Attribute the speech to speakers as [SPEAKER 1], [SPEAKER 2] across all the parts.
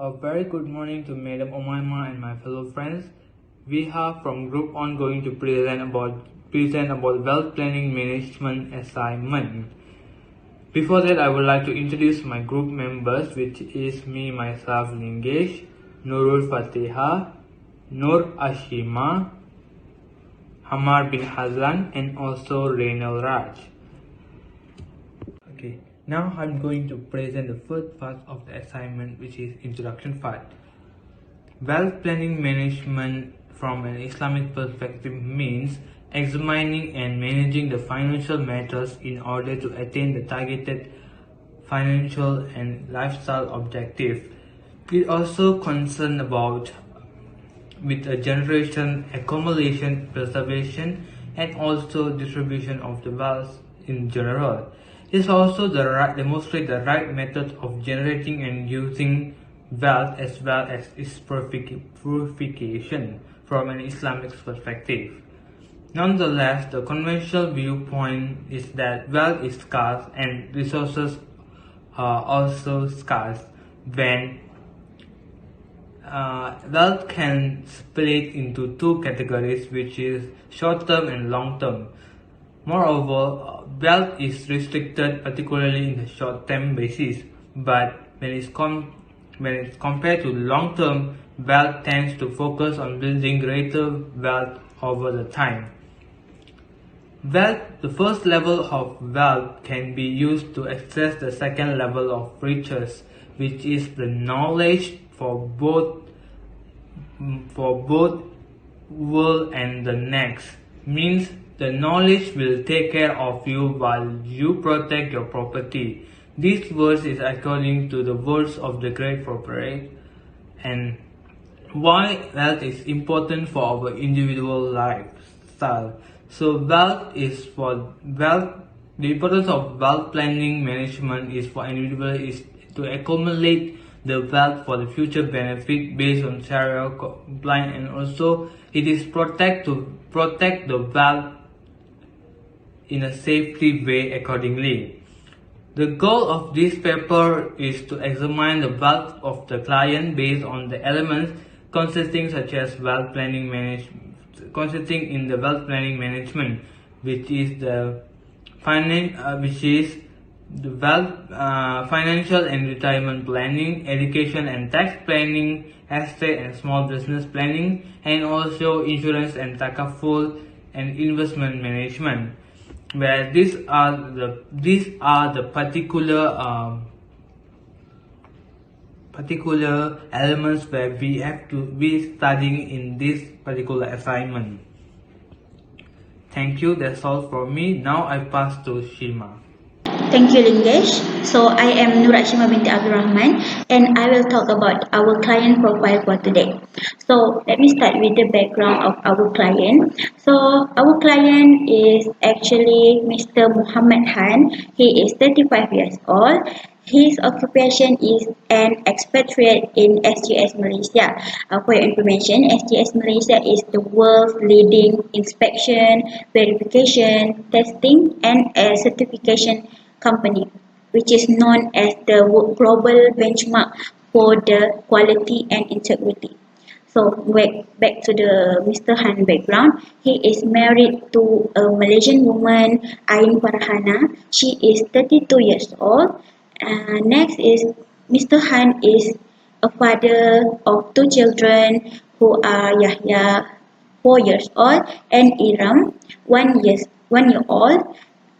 [SPEAKER 1] A very good morning to Madam Omaima and my fellow friends. We are from Group On going to present about wealth planning management assignment. Before that, I would like to introduce my group members, which is me, myself, Lingesh, Nurul Fatiha, Nur Ashima, Hamar bin Hazan, and also Reynal Raj. Okay, now I'm going to present the first part of the assignment, which is introduction part. Wealth planning management from an Islamic perspective means examining and managing the financial matters in order to attain the targeted financial and lifestyle objective. It also concerns about with a generation, accumulation, preservation, and also distribution of the wealth in general. It also demonstrate the right method of generating and using wealth as well as its purification from an Islamic perspective. Nonetheless, the conventional viewpoint is that wealth is scarce and resources are also scarce when wealth can split into two categories, which is short-term and long-term. Moreover, wealth is restricted particularly in the short-term basis, but when it's compared to long-term, wealth tends to focus on building greater wealth over the time. Wealth, the first level of wealth, can be used to access the second level of riches, which is the knowledge for both world and the next. Means the knowledge will take care of you while you protect your property. This verse is according to the words of the great prophet, and why wealth is important for our individual lifestyle. So the importance of wealth planning management is for individual is to accumulate the wealth for the future benefit based on Sharia compliance, and also it is protect the wealth in a safety way accordingly. The goal of this paper is to examine the wealth of the client based on the elements consisting in the wealth planning management, which is the financial and retirement planning, education and tax planning, estate and small business planning, and also insurance and takaful and investment management. Where these are the particular elements where we have to be studying in this particular assignment. Thank you. That's all for me. Now I pass to Shima.
[SPEAKER 2] Thank you, Lingesh. So I am Nur Ashima binti Abdul Rahman, and I will talk about our client profile for today. So let me start with the background of our client. So our client is actually Mr. Muhammad Han. He is 35 years old. His occupation is an expatriate in SGS Malaysia. For your information, SGS Malaysia is the world's leading inspection, verification, testing, and certification company, which is known as the global benchmark for the quality and integrity. So back to the Mr. Han background. He is married to a Malaysian woman, Ain Farhana. She is 32 years old. Next is Mr. Han is a father of two children who are Yahya, 4 years old, and Iram, 1 year old.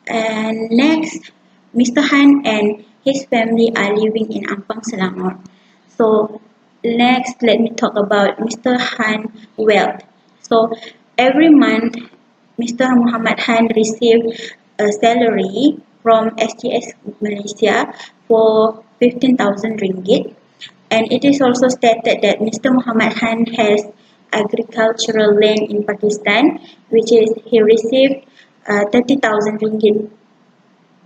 [SPEAKER 2] And next, Mr. Han and his family are living in Ampang, Selangor. So next, let me talk about Mr. Han wealth. So every month, Mr. Muhammad Han received a salary from SGS Malaysia for 15,000 ringgit, and it is also stated that Mr. Muhammad Han has agricultural land in Pakistan, which is he received 30,000 ringgit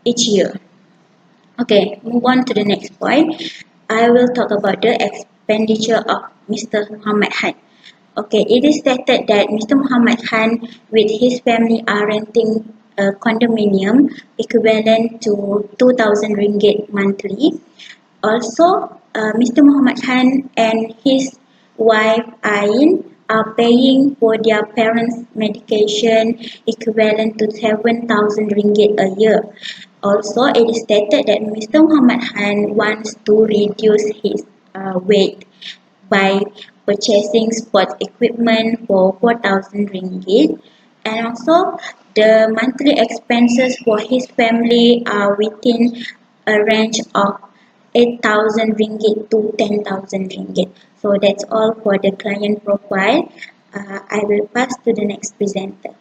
[SPEAKER 2] each year. Okay, move on to the next point. I will talk about the expenditure of Mr. Muhammad Han. Okay, it is stated that Mr. Muhammad Han with his family are renting a condominium equivalent to 2,000 ringgit monthly. Also, Mr. Muhammad Khan and his wife Ain are paying for their parents' medication equivalent to 7,000 ringgit a year. Also, it is stated that Mr. Muhammad Khan wants to reduce his weight by purchasing sports equipment for 4,000 ringgit, and also the monthly expenses for his family are within a range of 8,000 ringgit to 10,000 ringgit. So that's all for the client profile. I will pass to the next presenter.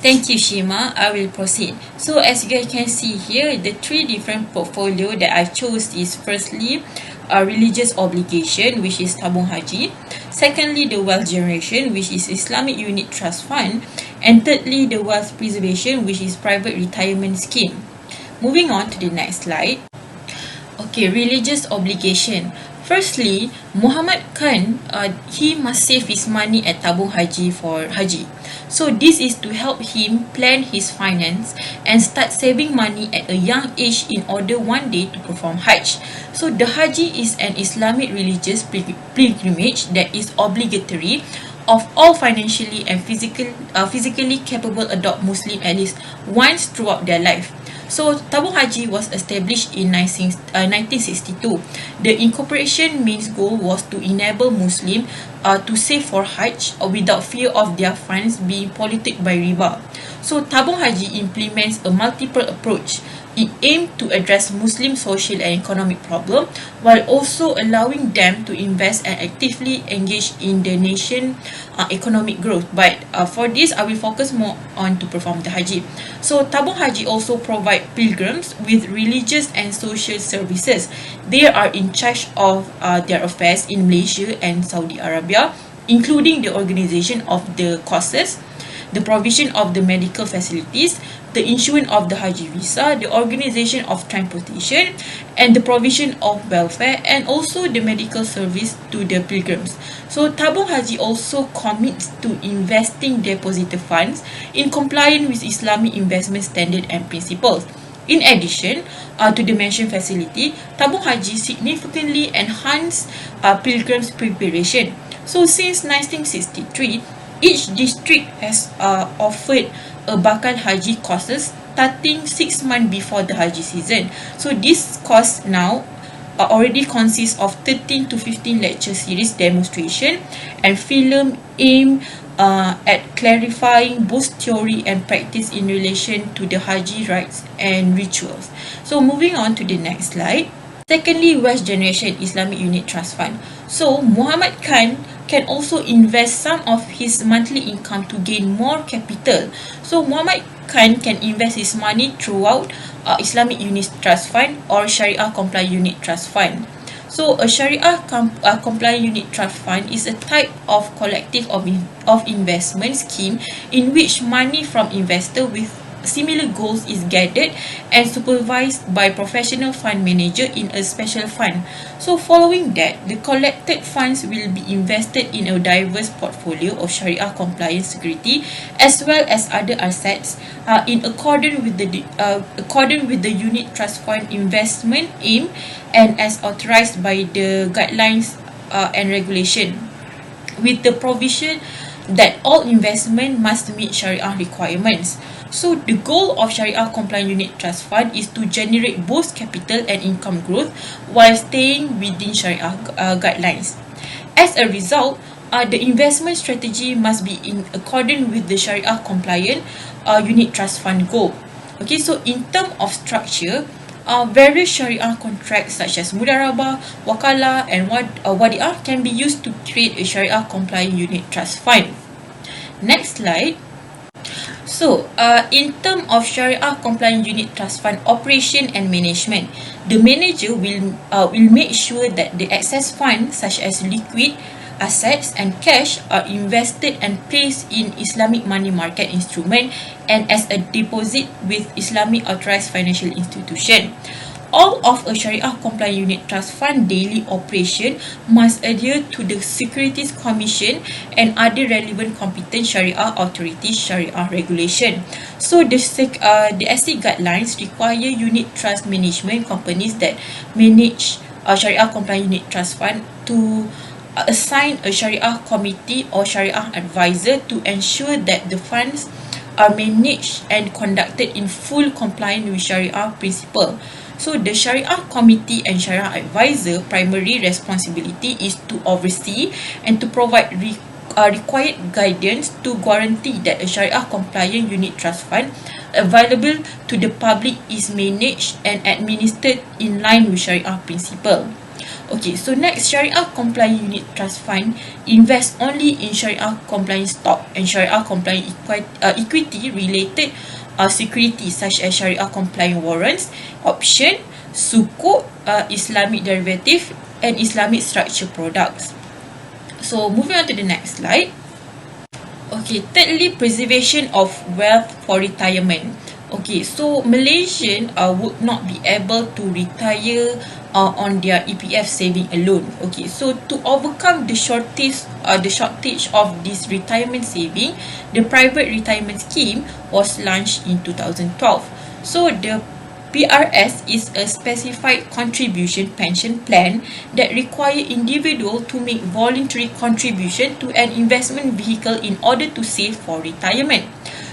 [SPEAKER 3] Thank you, Shima. I will proceed. So as you guys can see here, the three different portfolio that I chose is firstly a religious obligation, which is tabung haji. Secondly, the wealth generation, which is Islamic Unit Trust Fund. And thirdly, the wealth preservation, which is private retirement scheme. Moving on to the next slide. Okay, religious obligation. Firstly, Muhammad Khan, he must save his money at tabung haji for haji. So this is to help him plan his finance and start saving money at a young age in order one day to perform Hajj. So the Haji is an Islamic religious pilgrimage that is obligatory of all financially and physically capable adult Muslim at least once throughout their life. So tabung haji was established in 1962. The incorporation main goal was to enable Muslims to save for Hajj without fear of their funds being polluted by riba. So tabung haji implements a multiple approach. It aimed to address Muslim social and economic problems while also allowing them to invest and actively engage in the nation economic growth. But for this, I will focus more on to perform the haji. So tabung haji also provide pilgrims with religious and social services. They are in charge of their affairs in Malaysia and Saudi Arabia, including the organization of the courses, the provision of the medical facilities, the issuance of the Haji visa, the organization of transportation, and the provision of welfare, and also the medical service to the pilgrims. So tabung haji also commits to investing deposited funds in compliance with Islamic investment standard and principles. In addition to the mentioned facility, tabung haji significantly enhanced pilgrims' preparation. So since 1963, each district has offered a bakal haji courses starting 6 months before the haji season. So this course now already consists of 13 to 15 lecture series, demonstration, and film aimed at clarifying both theory and practice in relation to the haji rites and rituals. So moving on to the next slide. Secondly, wealth generation Islamic Unit Trust Fund. So Muhammad Khan can also invest some of his monthly income to gain more capital. So Muhammad Khan can invest his money throughout Islamic Unit Trust Fund or Sharia Compliant Unit Trust Fund. So a Sharia Compliant Unit Trust Fund is a type of collective of investment scheme in which money from investor with similar goals is gathered and supervised by professional fund manager in a special fund. So following that, the collected funds will be invested in a diverse portfolio of Sharia compliant security as well as other assets in accordance with the unit trust fund investment aim and as authorized by the guidelines and regulation, with the provision that all investment must meet Sharia requirements. So the goal of Sharia Compliant Unit Trust Fund is to generate both capital and income growth while staying within Sharia guidelines. As a result, the investment strategy must be in accordance with the Sharia Compliant Unit Trust Fund goal. Okay, so in terms of structure, various Sharia contracts such as Mudarabah, Wakalah, and Wadi'ah can be used to create a Sharia Compliant Unit Trust Fund. Next slide. So, in terms of Sharia Compliant Unit Trust Fund operation and management, the manager will make sure that the excess funds such as liquid assets and cash are invested and placed in Islamic money market instrument and as a deposit with Islamic authorized financial institution. all of a Sharia compliant unit trust fund daily operation must adhere to the Securities Commission and other relevant competent Sharia authorities Sharia regulation. So the SC guidelines require unit trust management companies that manage a Sharia compliant unit trust fund to assign a Sharia committee or Sharia advisor to ensure that the funds are managed and conducted in full compliance with Sharia principle. So the Sharia committee and Sharia advisor primary responsibility is to oversee and to provide required guidance to guarantee that a Sharia compliant unit trust fund available to the public is managed and administered in line with Sharia principle. Okay, so next, Sharia compliant unit trust fund invest only in Sharia compliant stock and Sharia compliant equity related securities such as Sharia compliant warrants, option, sukuk, Islamic derivative, and Islamic structured products. So moving on to the next slide. Okay, thirdly, preservation of wealth for retirement. Okay, so Malaysian would not be able to retire on their EPF saving alone. Okay, so to overcome the shortage of this retirement saving, the private retirement scheme was launched in 2012. So the PRS is a specified contribution pension plan that require individual to make voluntary contribution to an investment vehicle in order to save for retirement.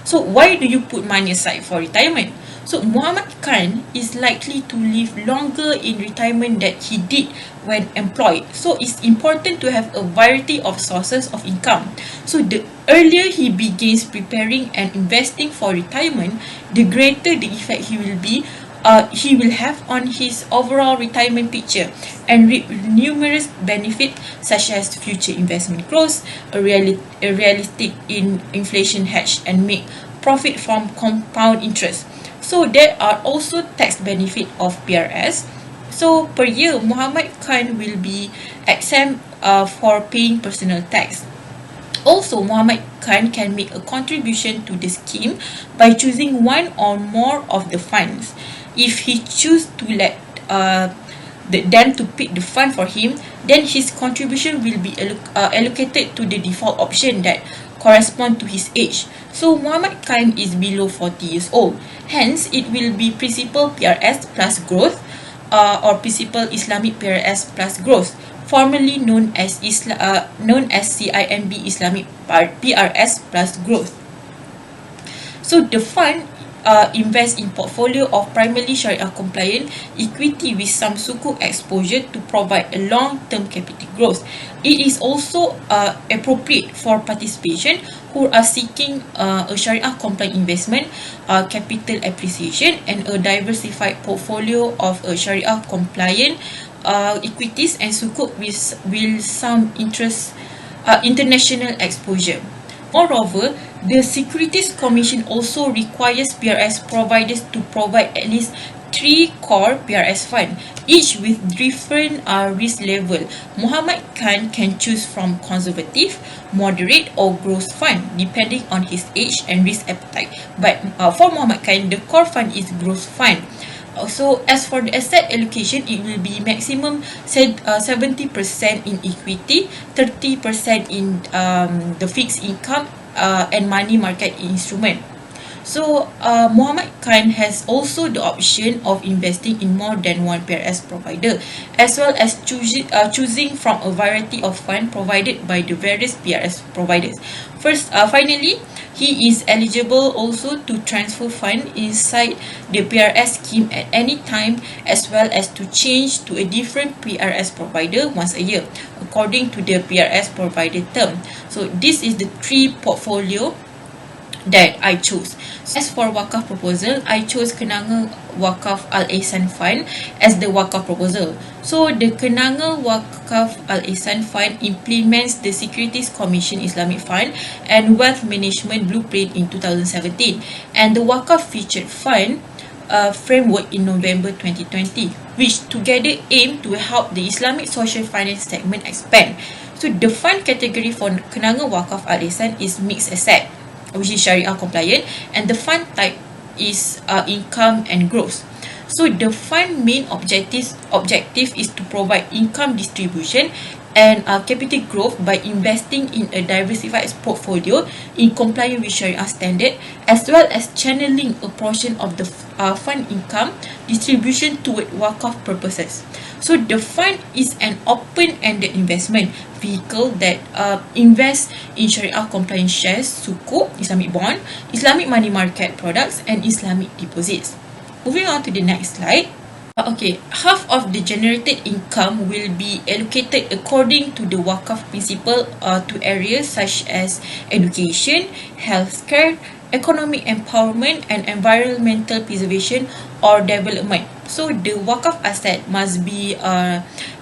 [SPEAKER 3] So why do you put money aside for retirement? So Muhammad Khan is likely to live longer in retirement than he did when employed. So it's important to have a variety of sources of income. So the earlier he begins preparing and investing for retirement, the greater the effect he will have on his overall retirement picture and reap numerous benefits such as future investment growth, a realistic inflation hedge, and make profit from compound interest. So there are also tax benefit of PRS. So per year, Muhammad Khan will be exempt for paying personal tax. Also, Muhammad Khan can make a contribution to the scheme by choosing one or more of the funds. If he chooses to let them to pick the fund for him, then his contribution will be allocated to the default option that correspond to his age. So Muhammad Khan is below 40 years old. Hence, it will be principal PRS plus growth or principal Islamic PRS plus growth, formerly known as CIMB Islamic PRS plus growth. So the fund invest in portfolio of primarily Sharia compliant equity with some sukuk exposure to provide a long-term capital growth. It is also appropriate for participation who are seeking a Sharia compliant investment, capital appreciation, and a diversified portfolio of a Sharia compliant equities and sukuk with some international exposure. Moreover, the Securities Commission also requires PRS providers to provide at least 3 core PRS funds, each with different risk level. Muhammad Khan can choose from conservative, moderate, or growth fund depending on his age and risk appetite. But for Muhammad Khan, the core fund is growth fund. So as for the asset allocation, it will be maximum 70% in equity, 30% in the fixed income and money market instrument. So Muhammad Khan has also the option of investing in more than one PRS provider, as well as choosing from a variety of funds provided by the various PRS providers. Finally, he is eligible also to transfer fund inside the PRS scheme at any time, as well as to change to a different PRS provider once a year, according to the PRS provider term. So this is the 3 portfolio that I chose. As for Wakaf proposal, I chose Kenanga Wakaf Al Ihsan Fund as the Wakaf proposal. So the Kenanga Wakaf Al Ihsan Fund implements the Securities Commission Islamic Fund and Wealth Management Blueprint in 2017, and the Wakaf Featured Fund framework in November 2020, which together aim to help the Islamic social finance segment expand. So the fund category for Kenanga Wakaf Al Ihsan is mixed asset, which is Sharia compliant, and the fund type is income and growth. So the fund main objective is to provide income distribution and capital growth by investing in a diversified portfolio in compliance with Sharia standard, as well as channeling a portion of the fund income distribution toward wakaf purposes. So the fund is an open-ended investment vehicle that invests in Sharia compliant shares, sukuk, Islamic bond, Islamic money market products, and Islamic deposits. Moving on to the next slide. Okay, half of the generated income will be allocated according to the wakaf principle to areas such as education, healthcare, economic empowerment, and environmental preservation or development. So the wakaf asset must be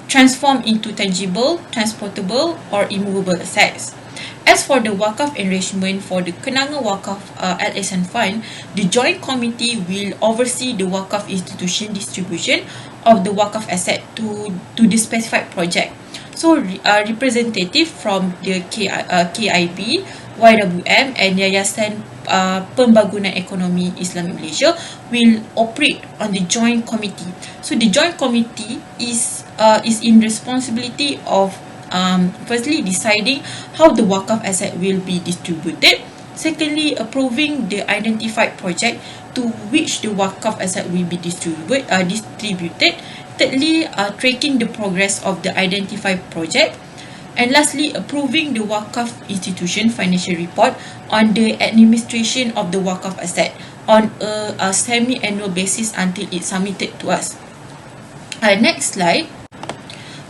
[SPEAKER 3] transformed into tangible, transportable, or immovable assets. As for the wakaf arrangement for the Kenanga Wakaf Al Ihsan Fund, the joint committee will oversee the wakaf institution distribution of the wakaf asset to the specified project. So representative from the KIB, YWM, and Yayasan Pembangunan Ekonomi Islamic Malaysia will operate on the joint committee. So the joint committee is in responsibility of firstly deciding how the wakaf asset will be distributed, secondly approving the identified project to which the wakaf asset will be distributed, thirdly tracking the progress of the identified project, and lastly approving the wakaf institution financial report on the administration of the wakaf asset on a semi-annual basis until it's submitted to us. Next slide.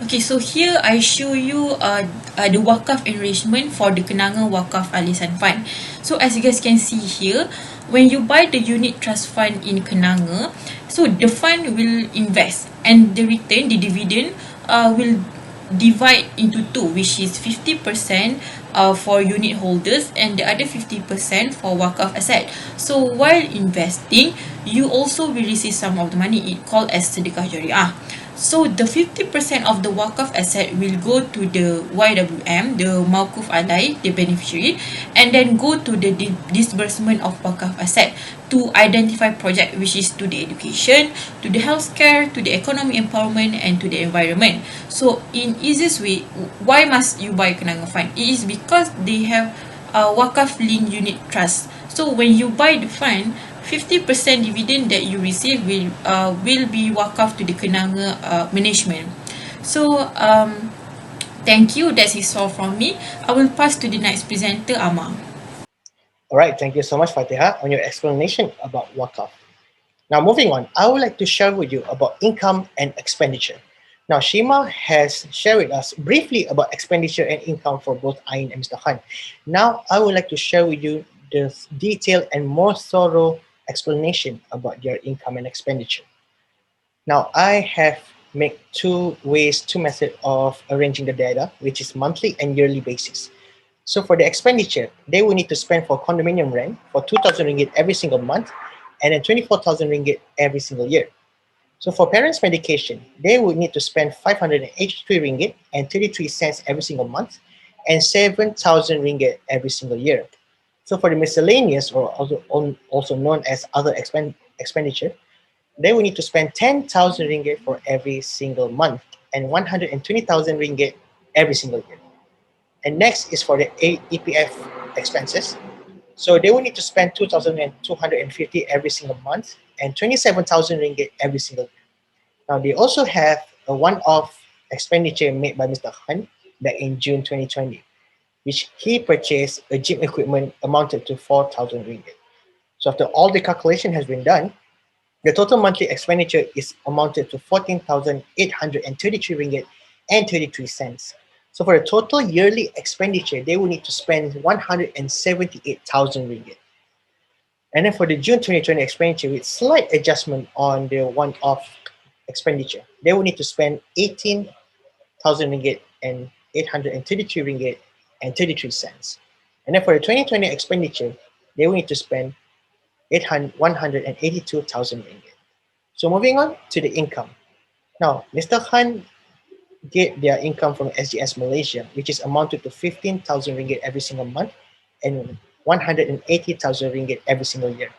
[SPEAKER 3] Okay, so here I show you the wakaf arrangement for the Kenanga Wakaf Al Ihsan Fund. So as you guys can see here, when you buy the unit trust fund in Kenanga, so the fund will invest and the return, the dividend will divide into two, which is 50% for unit holders and the other 50% for wakaf asset. So while investing, you also will receive some of the money. It called as sedekah jariah. So the 50% of the wakaf asset will go to the YWM, the Mawquf Alai, the beneficiary, and then go to the disbursement of wakaf asset to identify project, which is to the education, to the healthcare, to the economic empowerment, and to the environment. So in easiest way, why must you buy Kenanga Fund? It is because they have wakaf link unit trust. So when you buy the fund, 50% dividend that you receive will be wakaf to the Kenanga management. So thank you. That is all from me. I will pass to the next presenter, Amar.
[SPEAKER 4] All right, thank you so much, Fatiha, on your explanation about wakaf. Now, moving on, I would like to share with you about income and expenditure. Now, Shima has shared with us briefly about expenditure and income for both Ain and Mr. Khan. Now, I would like to share with you the detailed and more thorough explanation about your income and expenditure. Now, I have made two methods of arranging the data, which is monthly and yearly basis. So for the expenditure, they will need to spend for condominium rent for 2,000 ringgit every single month and then 24,000 ringgit every single year. So for parents' medication, they would need to spend 583 ringgit and 33 cents every single month and 7,000 ringgit every single year. So for the miscellaneous, or also known as other expenditure, they will need to spend 10,000 ringgit for every single month and 120,000 ringgit every single year. And next is for the EPF expenses. So they will need to spend 2,250 every single month and 27,000 ringgit every single year. Now they also have a one-off expenditure made by Mr. Khan back in June 2020, which he purchased a gym equipment amounted to 4,000 ringgit. So after all the calculation has been done, the total monthly expenditure is amounted to 14,833 ringgit and 33 cents. So for the total yearly expenditure, they will need to spend 178,000 ringgit. And then for the June 2020 expenditure, with slight adjustment on the one-off expenditure, they will need to spend 18,000 ringgit and 833 ringgit and 33 cents. And then for the 2020 expenditure, they will need to spend 182,000 ringgit. So moving on to the income. Now, Mr. Khan get their income from SGS Malaysia, which is amounted to 15,000 ringgit every single month and 180,000 ringgit every single year.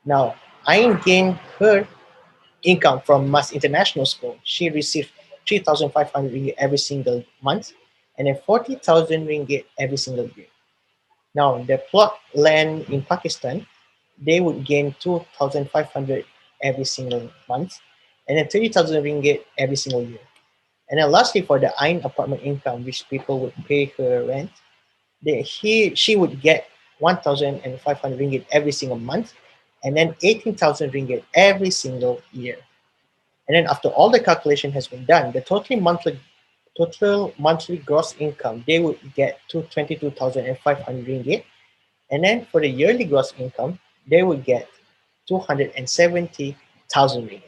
[SPEAKER 4] Now, Ain gained her income from Mas International School, she received 3,500 ringgit every single month and then 40,000 ringgit every single year. Now, the plot land in Pakistan, they would gain 2,500 every single month and then 30,000 ringgit every single year. And then lastly, for the Ain apartment income, which people would pay her rent, she would get 1,500 ringgit every single month and then 18,000 ringgit every single year. And then after all the calculation has been done, the total monthly gross income, they would get to 22,500 ringgit. And then for the yearly gross income, they would get 270,000 ringgit.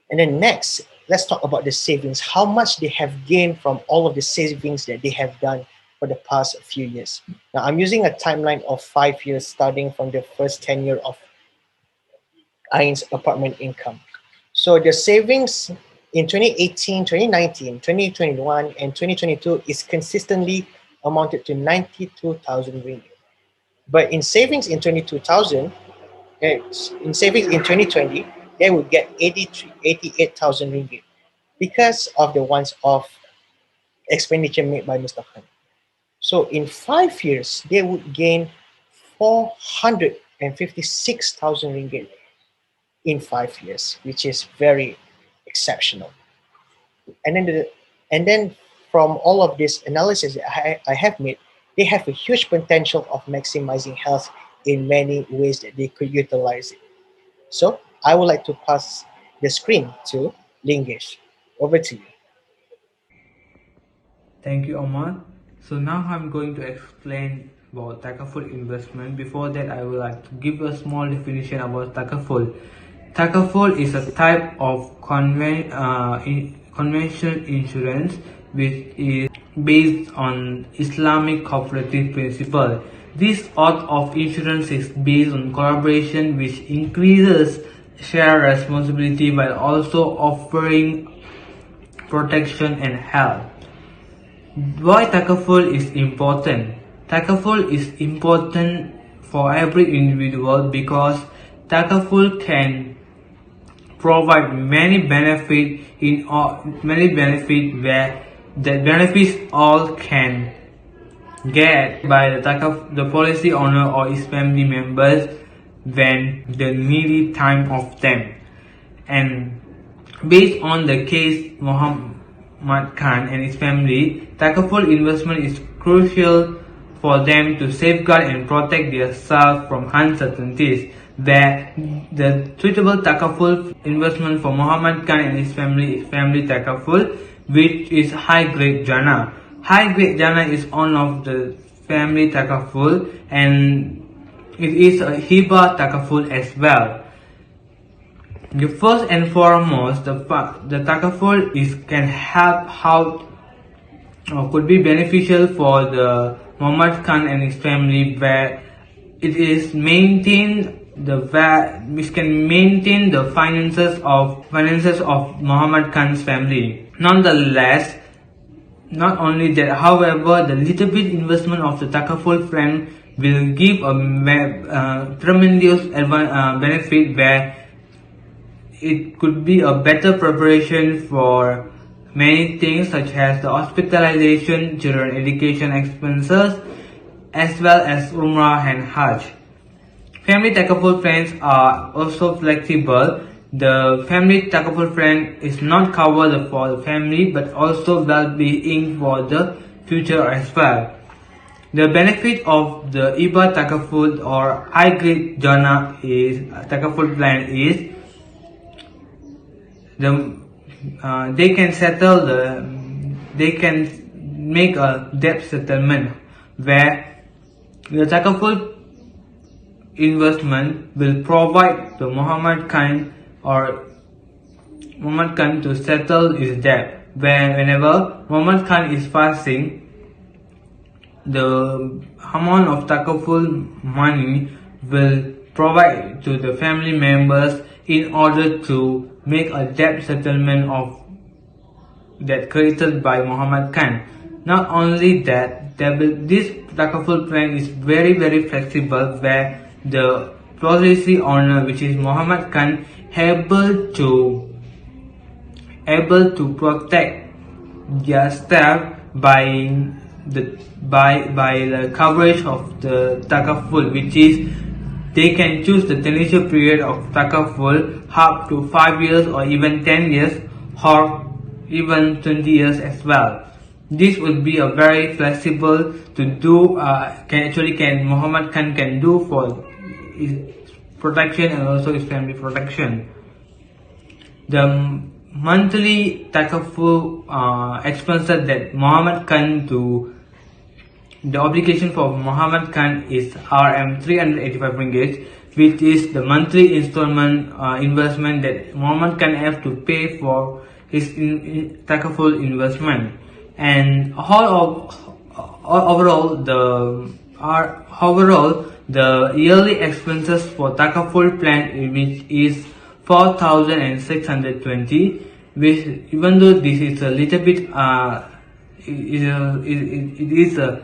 [SPEAKER 4] And then next, let's talk about the savings, how much they have gained from all of the savings that they have done for the past few years. Now, I'm using a timeline of 5 years starting from the first 10 year of Ain's apartment income. So the savings in 2018, 2019, 2021, and 2022 is consistently amounted to 92,000 ringgit. But in savings in 22,000, in savings in 2020, they would get 88,000 ringgit because of the once-off expenditure made by Mr. Khan. So in 5 years, they would gain 456,000 ringgit in 5 years, which is very exceptional. And then from all of this analysis that I have made, they have a huge potential of maximizing health in many ways that they could utilize it. So I would like to pass the screen to Lingesh. Over to you.
[SPEAKER 1] Thank you, Omar. So now I'm going to explain about takaful investment. Before that, I would like to give a small definition about takaful. Takaful is a type of conventional insurance which is based on Islamic cooperative principle. This sort of insurance is based on collaboration, which increases shared responsibility while also offering protection and help. Why takaful is important? Takaful is important for every individual because takaful can provide many benefits where the benefits all can get by the policy owner or his family members when the needy time of them. And based on the case Muhammad Khan and his family, takaful investment is crucial for them to safeguard and protect themselves from uncertainties. Where the suitable takaful investment for Muhammad Khan and his family takaful, which is high grade jana. High grade jana is one of the family takaful, and it is a hiba takaful as well. The first and foremost, the takaful can help out or could be beneficial for the Muhammad Khan and his family, where it is which can maintain the finances of Muhammad Khan's family. Nonetheless, not only that, however, the little bit investment of the takaful plan will give a tremendous benefit, where it could be a better preparation for many things such as the hospitalization, children education expenses, as well as Umrah and Hajj. Family takaful plans are also flexible. The family takaful plan is not covered for the family but also well-being for the future as well. The benefit of the IBA takaful or high grade jana takaful plan is they can make a debt settlement, where the takaful investment will provide the Muhammad Khan to settle his debt. Whenever Muhammad Khan is passing, the amount of takaful money will provide to the family members in order to make a debt settlement of that created by Muhammad Khan. Not only that, this takaful plan is very flexible, where the policy owner, which is Muhammad Khan, able to protect their staff by the coverage of the takaful, which is they can choose the tenure period of takaful up to 5 years or even 10 years or even 20 years as well. This would be a very flexible to do. Can Muhammad Khan can do for his protection and also his family protection. The monthly takaful expenses that Muhammad Khan do. The obligation for Muhammad Khan is Rm 385 ringgit, which is the monthly installment investment that Muhammad Khan have to pay for his takaful investment. And overall, the yearly expenses for takaful plan, which is 4,620, which even though this is a little bit it is a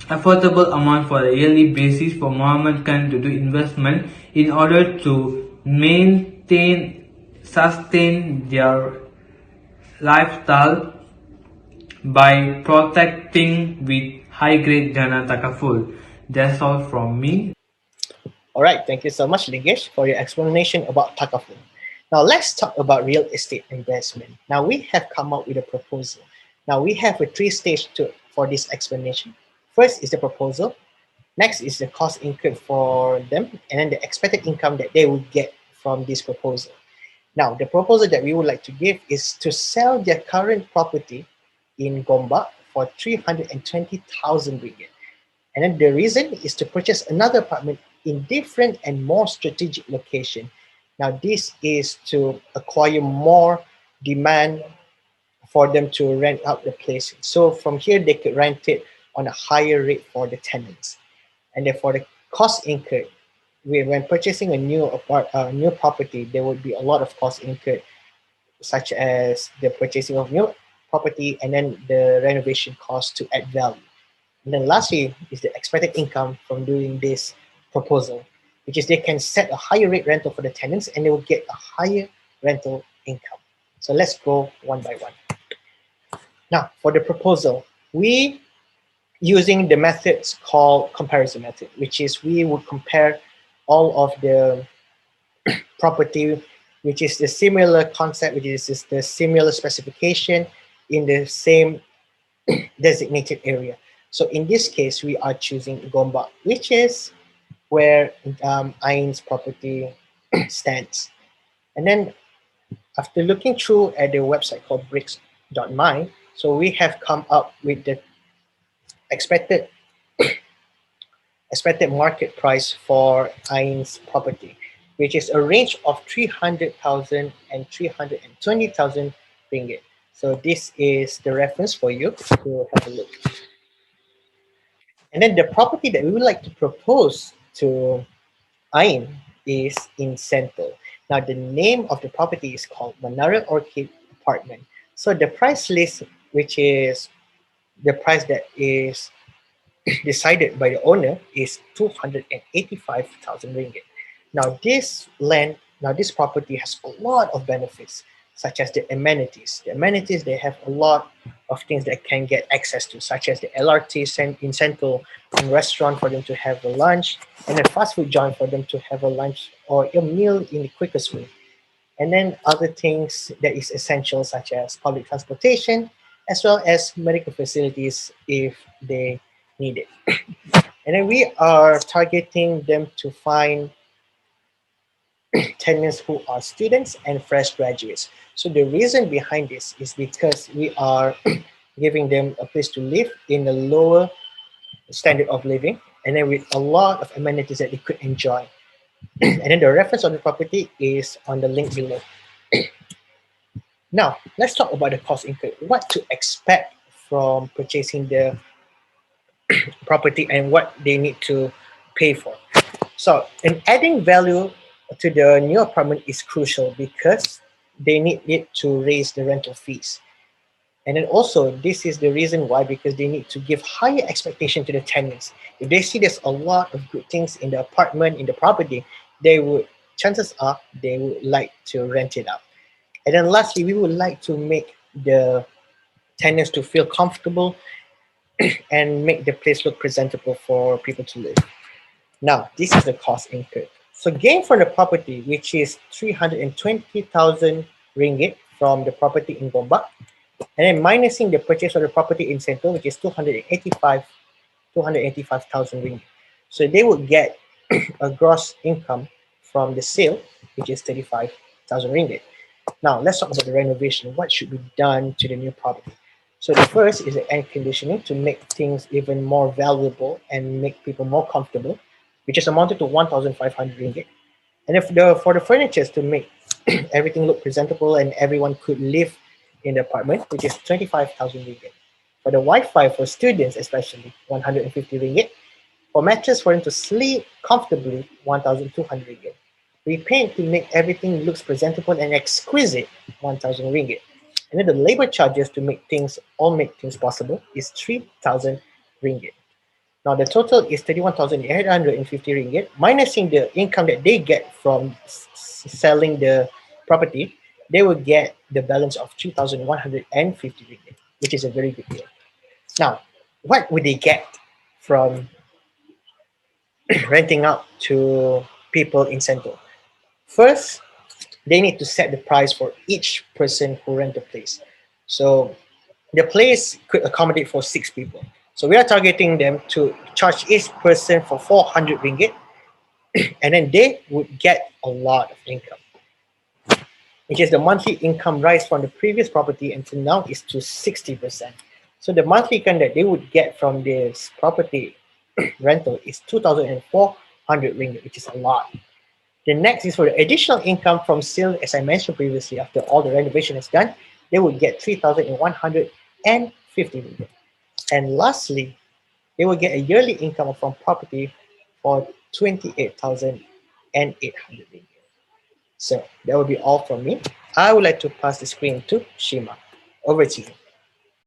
[SPEAKER 1] affordable amount for a yearly basis for Muhammad Khan to do investment in order to sustain their lifestyle by protecting with high grade dana takaful. That's all from me.
[SPEAKER 4] All right, thank you so much, Lingesh, for your explanation about takaful. Now let's talk about real estate investment. Now we have come up with a proposal. Now we have a 3-stage for this explanation. First is the proposal, next is the cost incurred for them, and then the expected income that they will get from this proposal. Now, the proposal that we would like to give is to sell their current property in Gombak for 320,000 ringgit. And then the reason is to purchase another apartment in different and more strategic location. Now, this is to acquire more demand for them to rent out the place. So from here, they could rent it on a higher rate for the tenants. And then for the cost incurred, when purchasing a new property, there would be a lot of costs incurred, such as the purchasing of new property and then the renovation cost to add value. And then lastly is the expected income from doing this proposal, which is they can set a higher rate rental for the tenants and they will get a higher rental income. So let's go one by one. Now, for the proposal, we using the methods called comparison method, which is we would compare all of the property, which is the similar concept, which is the similar specification in the same designated area. So in this case, we are choosing Gombak, which is where Ain's property stands. And then after looking through at the website called bricks.my, so we have come up with the expected market price for Ain's property, which is a range of 300,000 and 320,000 ringgit. So this is the reference for you to have a look. And then the property that we would like to propose to Ain is in Sentul. Now the name of the property is called Menara Orchid Apartment. So the price list, which is the price that is decided by the owner, is 285,000 ringgit. Now this property has a lot of benefits, such as the amenities. The amenities, they have a lot of things that can get access to, such as the LRT in Sentul, and restaurant for them to have a lunch, and a fast food joint for them to have a lunch or a meal in the quickest way. And then other things that is essential, such as public transportation, as well as medical facilities if they need it. And then we are targeting them to find tenants who are students and fresh graduates. So the reason behind this is because we are giving them a place to live in a lower standard of living, and then with a lot of amenities that they could enjoy. And then the reference of the property is on the link below. Now, let's talk about the cost incurred. What to expect from purchasing the property and what they need to pay for. So, adding value to the new apartment is crucial because they need it to raise the rental fees. And then also, this is the reason why, because they need to give higher expectation to the tenants. If they see there's a lot of good things in the apartment, in the property, chances are they would like to rent it out. And then lastly, we would like to make the tenants to feel comfortable and make the place look presentable for people to live. Now, this is the cost incurred. So gain from the property, which is 320,000 ringgit from the property in Gombak, and then minusing the purchase of the property in Sentul, which is 285,000 ringgit. So they would get a gross income from the sale, which is 35,000 ringgit. Now, let's talk about the renovation. What should be done to the new property? So the first is the air conditioning to make things even more valuable and make people more comfortable, which is amounted to 1,500 ringgit. And for the furnitures to make everything look presentable and everyone could live in the apartment, which is 25,000 ringgit. For the Wi-Fi for students especially, 150 ringgit. For mattress for them to sleep comfortably, 1,200 ringgit. Repaint to make everything looks presentable and exquisite, 1,000 ringgit. And then the labor charges to make things possible is 3,000 ringgit. Now the total is 31,850 ringgit, minusing the income that they get from selling the property. They will get the balance of 3,150 ringgit, which is a very good deal. Now, what would they get from renting out to people in Sentul? First, they need to set the price for each person who rent the place. So the place could accommodate for 6 people. So we are targeting them to charge each person for 400 ringgit, and then they would get a lot of income, which is the monthly income rise from the previous property until now is to 60%. So the monthly income that they would get from this property rental is 2,400 ringgit, which is a lot. The next is for the additional income from sale, as I mentioned previously, after all the renovation is done, they would get 3,150 ringgit. And lastly, they will get a yearly income from property for 28,800 ringgit. So that will be all from me. I would like to pass the screen to Shima. Over to you.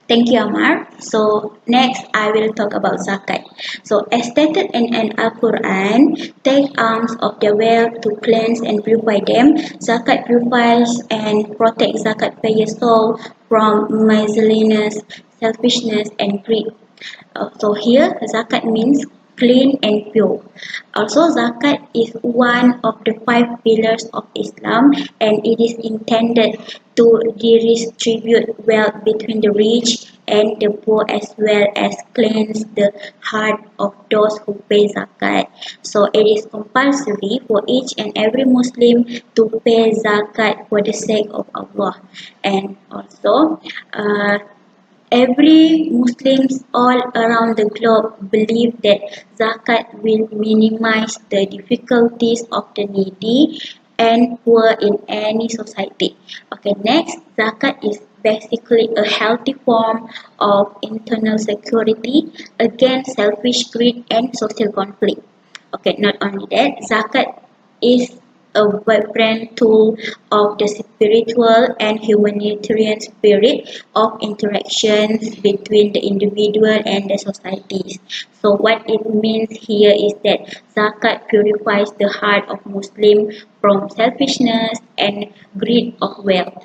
[SPEAKER 2] Thank you, Amar. So next, I will talk about zakat. So as stated in an Al-Quran, take alms of their wealth to cleanse and purify them. Zakat purifies and protects zakat payer's soul from miserliness, selfishness, and greed. So here, zakat means clean and pure. Also, zakat is one of the 5 pillars of Islam, and it is intended to redistribute wealth between the rich and the poor, as well as cleanse the heart of those who pay zakat. So it is compulsory for each and every Muslim to pay zakat for the sake of Allah. And also, every Muslims all around the globe believe that zakat will minimize the difficulties of the needy and poor in any society. Okay, next, zakat is basically a healthy form of internal security against selfish greed and social conflict. Okay, not only that, zakat is a vibrant tool of the spiritual and humanitarian spirit of interactions between the individual and the societies. So what it means here is that zakat purifies the heart of Muslim from selfishness and greed of wealth.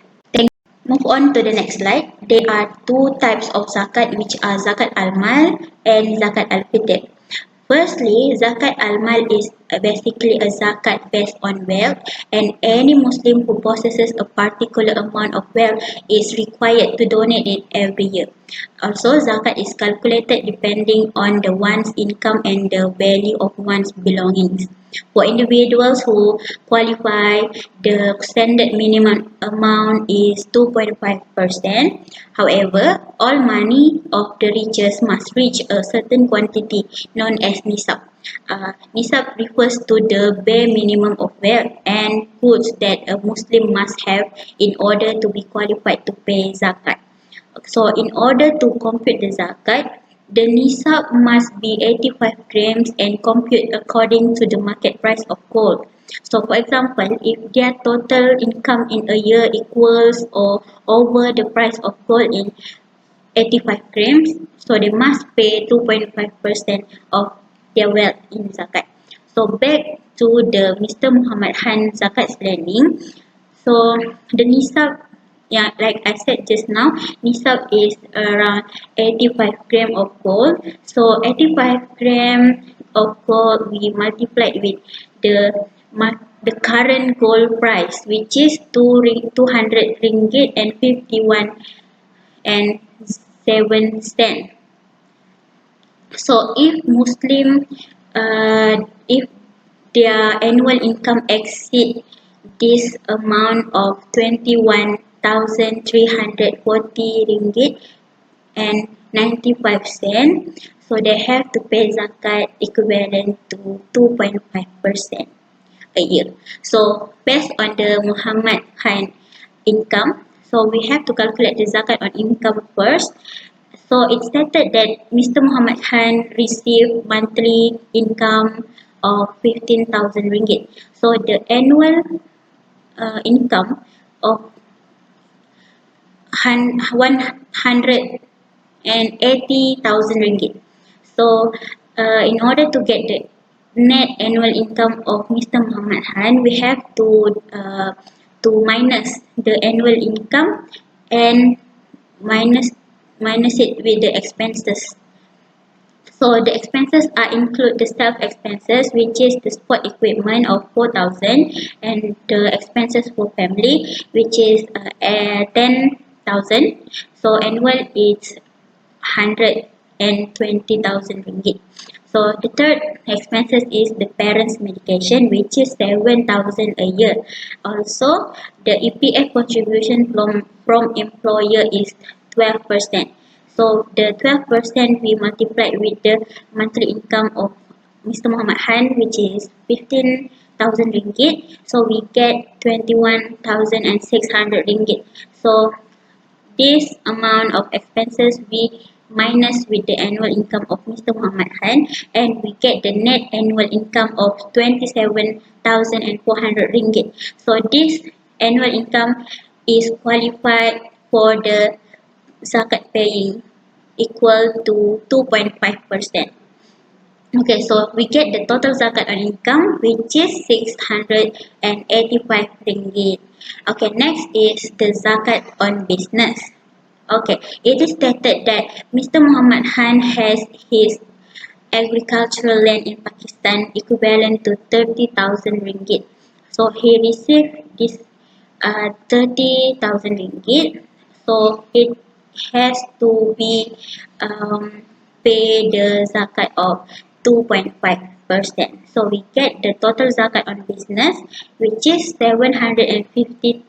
[SPEAKER 2] Move on to the next slide. There are 2 types of zakat, which are zakat al-mal and zakat al-fitr. Firstly, zakat al-mal is basically a zakat based on wealth, and any Muslim who possesses a particular amount of wealth is required to donate it every year. Also, zakat is calculated depending on the one's income and the value of one's belongings. For individuals who qualify, the standard minimum amount is 2.5%. However, all money of the richest must reach a certain quantity known as nisab. Nisab refers to the bare minimum of wealth and goods that a Muslim must have in order to be qualified to pay zakat. So, in order to compute the zakat, the nisab must be 85 grams and compute according to the market price of gold. So, for example, if their total income in a year equals or over the price of gold in 85 grams, so they must pay 2.5% of their wealth in zakat. So back to the Mr. Muhammad Han zakat planning. So the nisab, yeah, like I said just now, nisab is around 85 gram of gold. So 85 gram of gold we multiplied with the current gold price, which is 200 ringgit and 51 and 7 cent. So if their annual income exceed this amount of 21,340 ringgit and 95 cent, so they have to pay zakat equivalent to 2.5% a year. So based on the Muhammad Han income, so we have to calculate the zakat on income first. So it stated that Mr. Muhammad Han received monthly income of 15,000 ringgit. So the annual income of 180,000 ringgit. So in order to get the net annual income of Mr. Muhammad Han, we have to minus the annual income and minus it with the expenses. So the expenses are include the staff expenses, which is the sport equipment of 4,000, and the expenses for family, which is 10,000. So annual is 120,000 ringgit. So the third expenses is the parents' medication, which is 7,000 a year. Also, the EPF contribution from employer is 12%. So the 12% we multiply with the monthly income of Mr. Muhammad Han, which is 15,000 ringgit. So we get 21,600 ringgit. So this amount of expenses we minus with the annual income of Mr. Muhammad Han, and we get the net annual income of 27,400 ringgit. So this annual income is qualified for the zakat paying, equal to 2.5%. Okay, so we get the total zakat on income, which is 685 ringgit. Okay, next is the zakat on business. Okay, it is stated that Mr. Muhammad Han has his agricultural land in Pakistan equivalent to 30,000 ringgit. So he received this 30,000 ringgit. So it has to be pay the zakat of 2.5%. So we get the total zakat on business, which is 750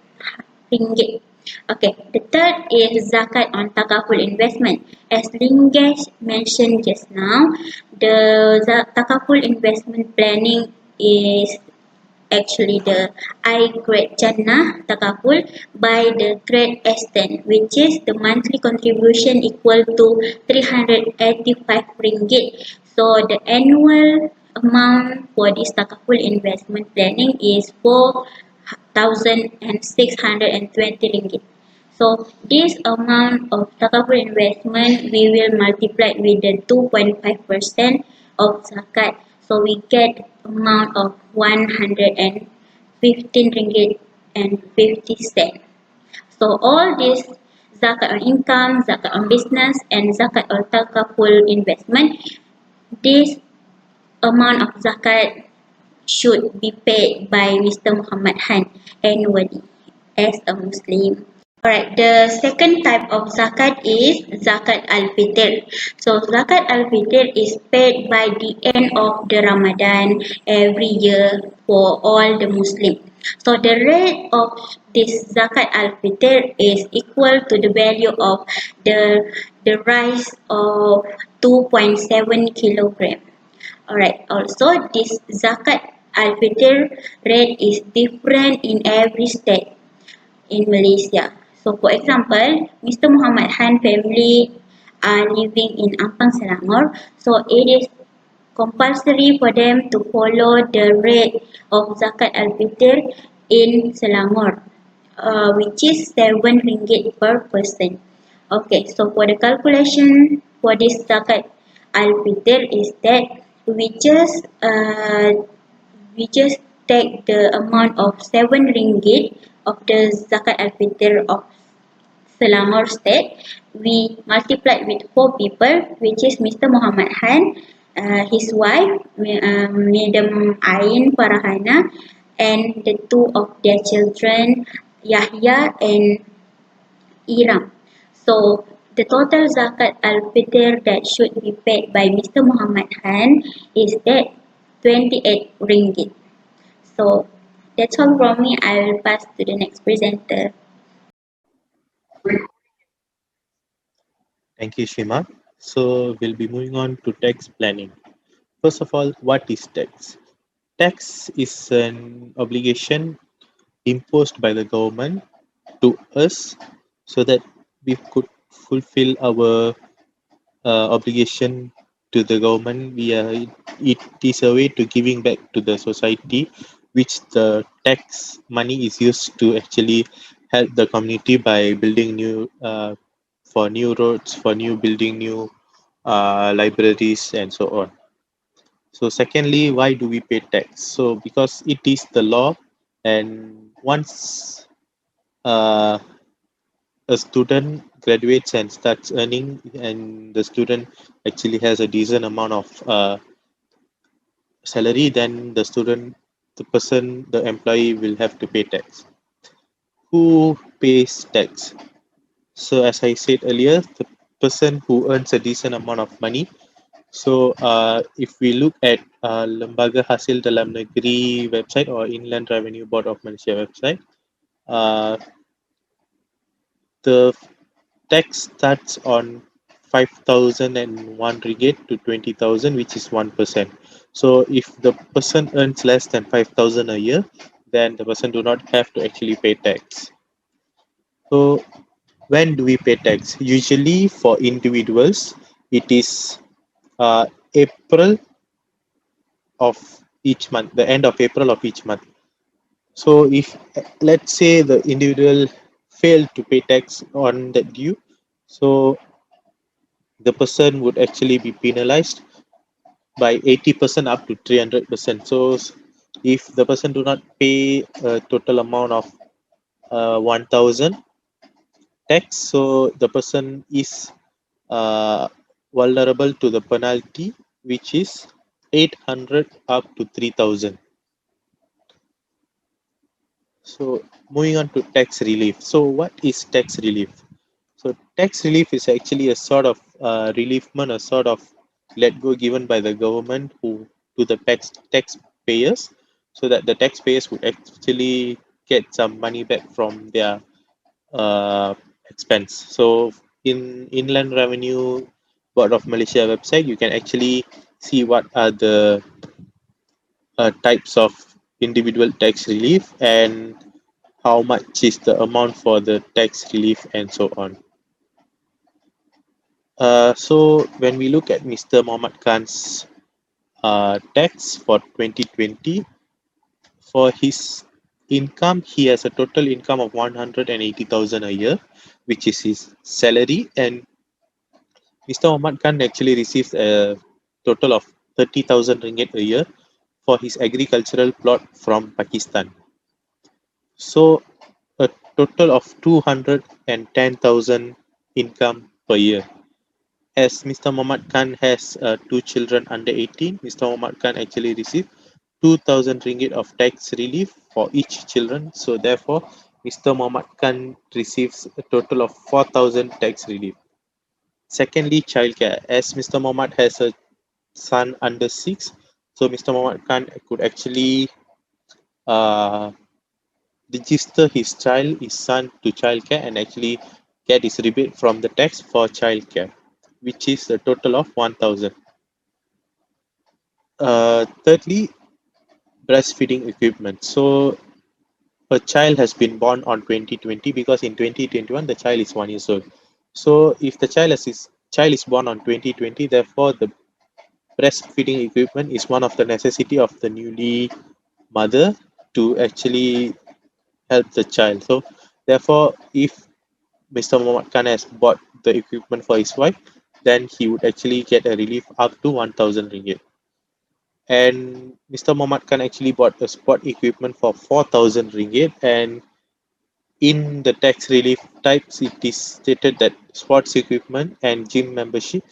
[SPEAKER 2] ringgit. Okay, the third is zakat on takaful investment. As Lingesh mentioned just now, the takaful investment planning is actually the I Grade Jannah Takaful by the Great Eastern, which is the monthly contribution equal to 385 ringgit. So the annual amount for this Takaful investment planning is 4,620 ringgit. So this amount of Takaful investment we will multiply with the 2.5% of zakat. So we get amount of 115 ringgit and 50 cent. So all this zakat on income, zakat on business, and zakat on takaful investment, this amount of zakat should be paid by Mr. Muhammad Han annually as a Muslim. Alright, the second type of zakat is zakat al-fitr. So zakat al-fitr is paid by the end of the Ramadan every year for all the Muslims. So the rate of this zakat al-fitr is equal to the value of the rice of 2.7 kilogram. Alright, also this zakat al-fitr rate is different in every state in Malaysia. So for example, Mr. Muhammad Han family are living in Ampang, Selangor. So it is compulsory for them to follow the rate of zakat al-fitr in Selangor, which is 7 ringgit per person. Okay, so for the calculation for this zakat al-fitr is that we just we just take the amount of 7 ringgit of the Zakat al-Fitr of Selangor State. We multiplied with 4 people, which is Mr. Muhammad Han, his wife, Madam Ain Farahana, and the two of their children, Yahya and Iram. So the total zakat al-fitr that should be paid by Mr. Muhammad Han is that 28 ringgit. So that's all from me. I will pass to the next presenter.
[SPEAKER 5] Thank you, Shima. So we'll be moving on to tax planning. First of all, what is tax? Tax is an obligation imposed by the government to us so that we could fulfill our obligation to the government. It is a way to giving back to the society, which the tax money is used to actually help the community by building new for new roads, for new building new libraries, and so on. So secondly, why do we pay tax? So because it is the law, and once uh, a student graduates and starts earning, and the student actually has a decent amount of salary, then the person, the employee will have to pay tax. Who pays tax? So as I said earlier, the person who earns a decent amount of money. So if we look at Lembaga Hasil Dalam Negeri website or Inland Revenue Board of Malaysia website, uh, the tax starts on 5,001 ringgit to 20,000, which is 1%. So if the person earns less than 5,000 a year, then the person do not have to actually pay tax. So when do we pay tax? Usually for individuals, it is April of each month, the end of April of each month. So if let's say the individual failed to pay tax on that due, so the person would actually be penalized by 80% up to 300%. So if the person do not pay a total amount of 1,000 tax, so the person is uh, vulnerable to the penalty, which is 800 up to 3,000. So moving on to tax relief. So what is tax relief? So tax relief is actually a sort of reliefment, a sort of let go given by the government to the taxpayers, so that the taxpayers would actually get some money back from their expense. So in Inland Revenue Board of Malaysia website, you can actually see what are the types of individual tax relief and how much is the amount for the tax relief and so on. So when we look at Mr. Mohammad Khan's tax for 2020, for his income, he has a total income of 180,000 a year, which is his salary, and Mr. Mohammad Khan actually receives a total of 30,000 ringgit a year for his agricultural plot from Pakistan. So a total of 210,000 income per year. As Mr. Mohammad Khan has two children under 18, Mr. Mohammad Khan actually received 2,000 ringgit of tax relief for each children. So therefore, Mr. Mohammad Khan receives a total of 4,000 tax relief. Secondly, childcare. As Mr. Mohammad has a son under 6, so Mr. Mohammad Khan could actually uh, register his son to childcare and actually get his rebate from the tax for childcare, which is a total of 1,000. Thirdly, breastfeeding equipment. So a child has been born on 2020 because in 2021 the child is 1 year old. So if the child is born on 2020, therefore the breastfeeding equipment is one of the necessity of the newly mother to actually help the child. So therefore, if Mr. Mohammad Khan has bought the equipment for his wife, then he would actually get a relief up to 1,000 ringgit. And Mr. Mohammad Khan actually bought a sport equipment for 4,000 ringgit. And in the tax relief types, it is stated that sports equipment and gym membership,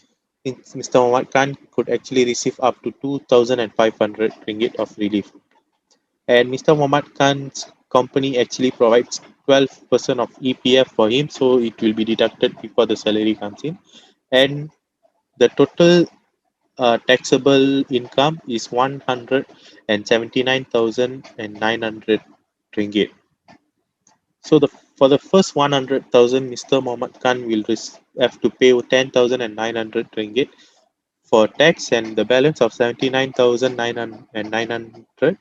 [SPEAKER 5] Mr. Mohammad Khan could actually receive up to 2,500 ringgit of relief. And Mr. Mohammad Khan's company actually provides 12% of EPF for him, so it will be deducted before the salary comes in. And the total taxable income is 179,900 ringgit. So for the first 100,000, Mr. Mohammad Khan will have to pay 10,900 ringgit for tax, and the balance of 79,900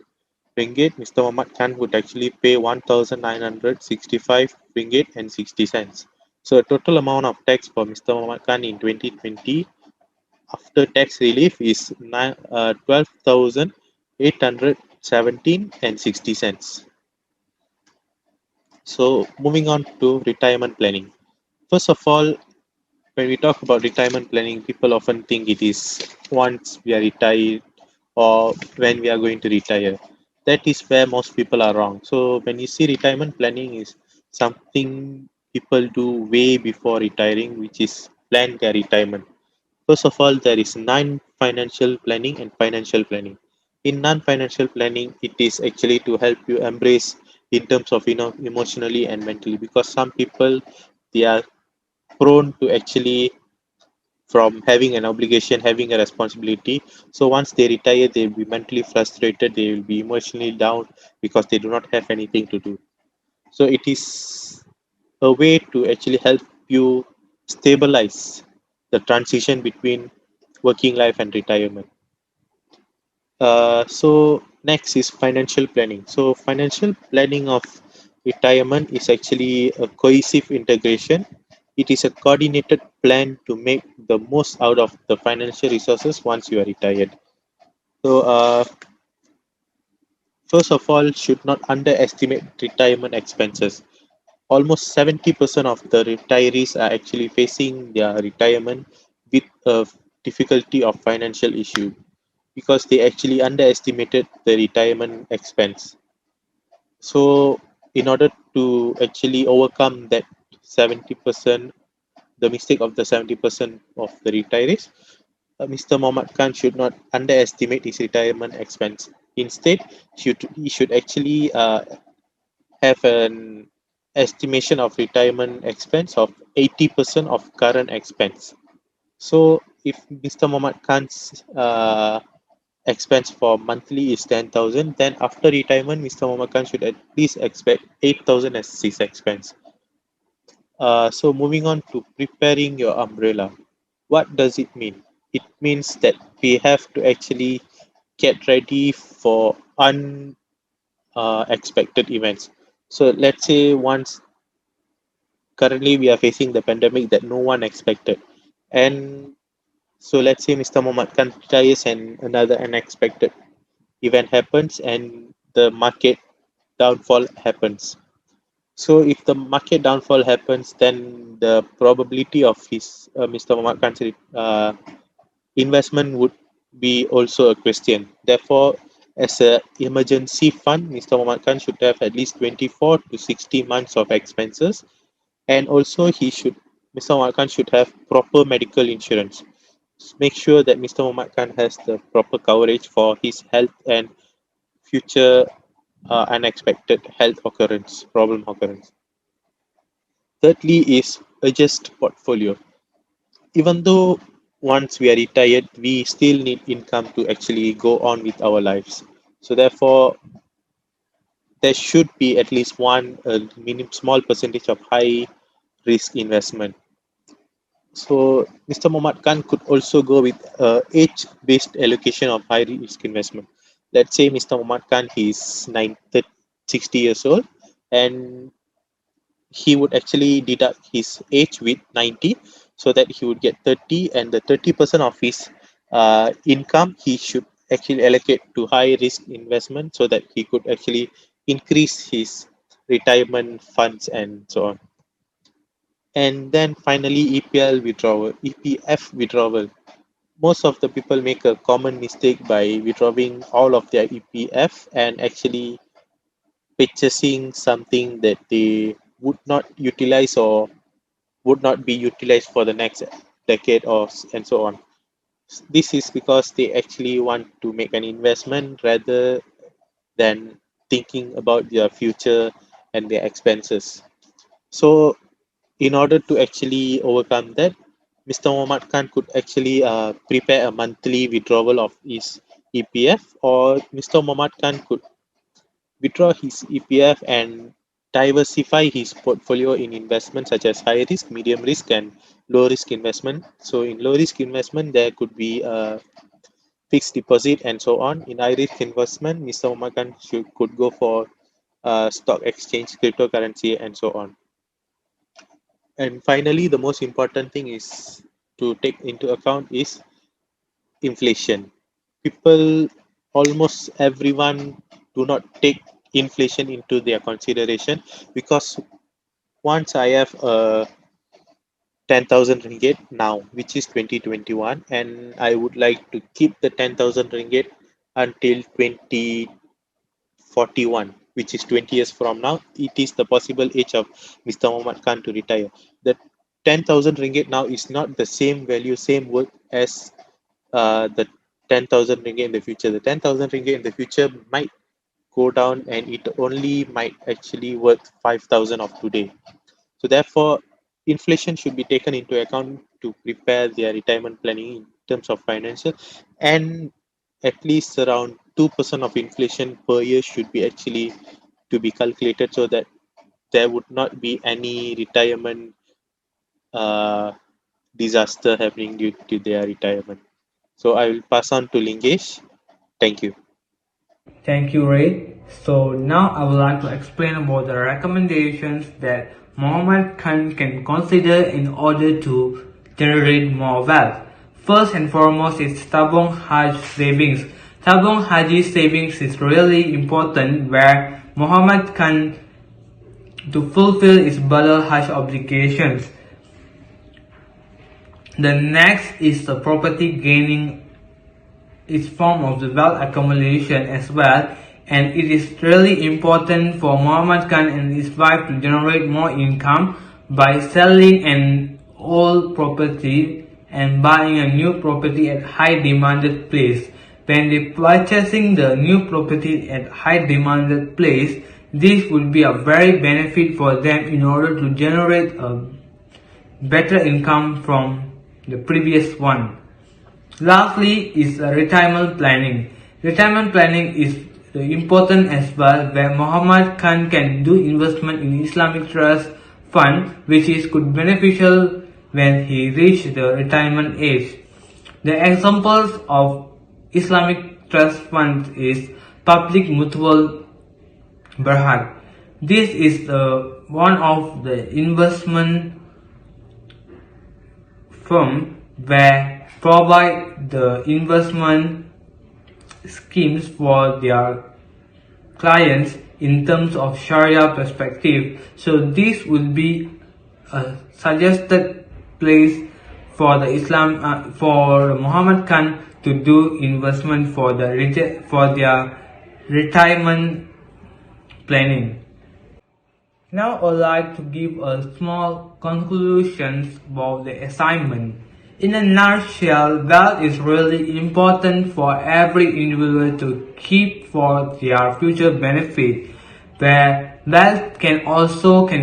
[SPEAKER 5] ringgit, Mr. Mohammad Khan would actually pay 1,965 ringgit and 60 cents. So the total amount of tax for Mr. Mohammad Khan in 2020 after tax relief is 12,817 and 60 cents. So moving on to retirement planning. First of all, when we talk about retirement planning, people often think it is once we are retired or when we are going to retire. That is where most people are wrong. So when you see retirement planning is something people do way before retiring, which is plan their retirement. First of all, there is non-financial planning and financial planning. In non-financial planning, it is actually to help you embrace in terms of emotionally and mentally, because some people they are prone to actually from having an obligation, having a responsibility. So once they retire, they will be mentally frustrated, they will be emotionally down because they do not have anything to do. So it is a way to actually help you stabilize the transition between working life and retirement. So next is financial planning. So financial planning of retirement is actually a cohesive integration. It is a coordinated plan to make the most out of the financial resources once you are retired. So first of all, should not underestimate retirement expenses. Almost 70% of the retirees are actually facing their retirement with a difficulty of financial issue because they actually underestimated the retirement expense. So, in order to actually overcome that 70%, the mistake of the 70% of the retirees, Mr. Mohammad Khan should not underestimate his retirement expense. Instead, he should actually have an estimation of retirement expense of 80% of current expense. So, if Mr. Mohammad Khan's expense for monthly is 10,000, then after retirement, Mr. Mohammad Khan should at least expect 8,000 as his expense. So moving on to preparing your umbrella. What does it mean? It means that we have to actually get ready for unexpected events. So let's say once currently we are facing the pandemic that no one expected. And so let's say Mr. Mohammad Khan retires and another unexpected event happens and the market downfall happens. So if the market downfall happens, then the probability of his Mr. Mohammad Khan's investment would be also a question. Therefore, as a emergency fund, Mr. Mohammad Khan should have at least 24 to 60 months of expenses, and also Mr. Mohammad Khan should have proper medical insurance. Make sure that Mr. Mohammad Khan has the proper coverage for his health and future unexpected health problem occurrence. Thirdly is adjust portfolio. Even though once we are retired, we still need income to actually go on with our lives. So therefore, there should be at least one small percentage of high risk investment. So Mr. Mohammad Khan could also go with age-based allocation of high risk investment. Let's say Mr. Mohammad Khan is 60 years old, and he would actually deduct his age with 90, so that he would get 30, and the 30% of his income he should actually allocate to high risk investment so that he could actually increase his retirement funds and so on. And then finally EPF withdrawal. most of the people make a common mistake by withdrawing all of their EPF and actually purchasing something that they would not utilize or would not be utilized for the next decade or and so on. This is because they actually want to make an investment rather than thinking about their future and their expenses. So in order to actually overcome that, Mr. Muhammad Khan could actually prepare a monthly withdrawal of his EPF, or Mr. Muhammad Khan could withdraw his EPF and diversify his portfolio in investments such as high risk, medium risk, and low risk investment. So in low risk investment, there could be a fixed deposit and so on. In high risk investment, Mr. Muhammad Khan could go for stock exchange, cryptocurrency, and so on. And finally, the most important thing is to take into account is inflation. People, almost everyone, do not take inflation into their consideration, because once I have a 10,000 ringgit now, which is 2021, and I would like to keep the 10,000 ringgit until 2041, which is 20 years from now. It is the possible age of Mr. Muhammad Khan to retire. The 10,000 ringgit now is not the same value, same worth as the 10,000 ringgit in the future. The 10,000 ringgit in the future might go down, and it only might actually worth 5,000 of today. So therefore, inflation should be taken into account to prepare their retirement planning in terms of financial, and at least around 2% of inflation per year should be actually to be calculated, so that there would not be any retirement disaster happening due to their retirement. So I will pass on to Lingesh. Thank you.
[SPEAKER 1] Thank you, Ray. So now I would like to explain about the recommendations that Muhammad Khan can consider in order to generate more wealth. First and foremost is Tabung Hajj savings. Tabung Haji savings is really important, where Muhammad Khan to fulfill his Badal Hajj obligations. The next is the property gaining its form of the wealth accumulation as well, and it is really important for Muhammad Khan and his wife to generate more income by selling an old property and buying a new property at high demanded place. When they purchasing the new property at high demanded place, this would be a very benefit for them in order to generate a better income from the previous one. Lastly is retirement planning. Retirement planning is important as well, where Muhammad Khan can do investment in Islamic Trust Fund, which is could beneficial when he reach the retirement age. The examples of Islamic Trust Fund is Public Mutual Berhad. This is one of the investment firm where provide the investment schemes for their clients in terms of Sharia perspective. So this would be a suggested place for the for Muhammad Khan to do investment for their retirement planning. Now I would like to give a small conclusions about the assignment. In a nutshell, wealth is really important for every individual to keep for their future benefit, where wealth can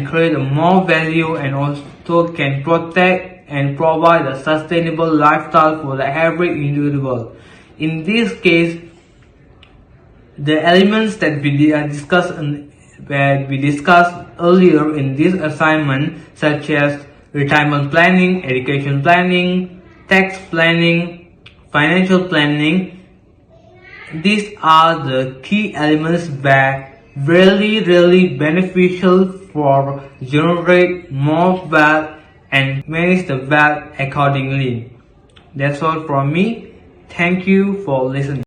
[SPEAKER 1] create a more value and also can protect and provide a sustainable lifestyle for every individual. In this case, the elements that we discussed earlier in this assignment, such as retirement planning, education planning, tax planning, financial planning, these are the key elements that really beneficial for generate more wealth and manage the wealth accordingly. That's all from me. Thank you for listening.